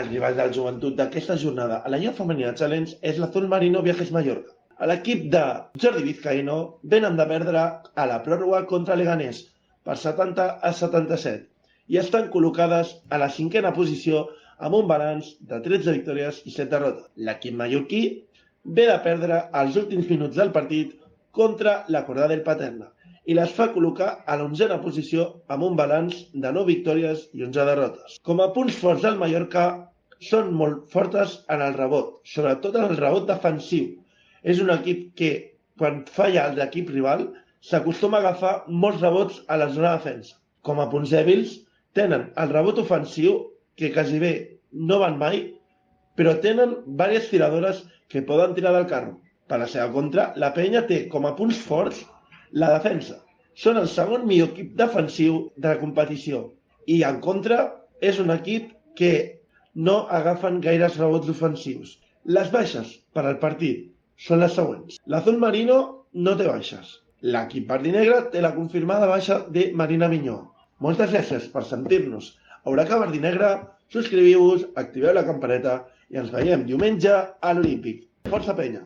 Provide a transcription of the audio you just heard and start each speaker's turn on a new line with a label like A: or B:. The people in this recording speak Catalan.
A: Els rivals del Joventut d'aquesta jornada a la Lliga Femenina Challenge és l'Azul Marino Viajes Mallorca. L'equip de Jordi Vizcaíno venen de perdre a la pròrroga contra Leganés per 70-77 i estan col·locades a la 5a posició amb un balanç de 13 victòries i 7 derrotes. L'equip mallorquí ve de perdre els últims minuts del partit contra la Cordà del Paterna i les fa col·locar a la 11a posició amb un balanç de 9 victòries i 11 derrotes. Com a punts forts del Mallorca, són molt fortes en el rebot, sobretot en el rebot defensiu. És un equip que, quan falla l'equip rival, s'acostuma a agafar molts rebots a la zona de defensa. Com a punts dèbils, tenen el rebot ofensiu, que quasi bé no van mai, però tenen diverses tiradores que poden tirar del carro. Per la seva contra, la penya té com a punts forts la defensa. Són el segon millor equip defensiu de la competició i, en contra, és un equip que no agafen gaires rebots ofensius. Les baixes per al partit són les següents. L'Azul Marino no té baixes. L'equip verdinegre té la confirmada baixa de Marina Minyó. Moltes gràcies per sentir-nos. Huracà Verdinegre, subscriviu-vos, activeu la campaneta i ens veiem diumenge a l'Olímpic. Força penya!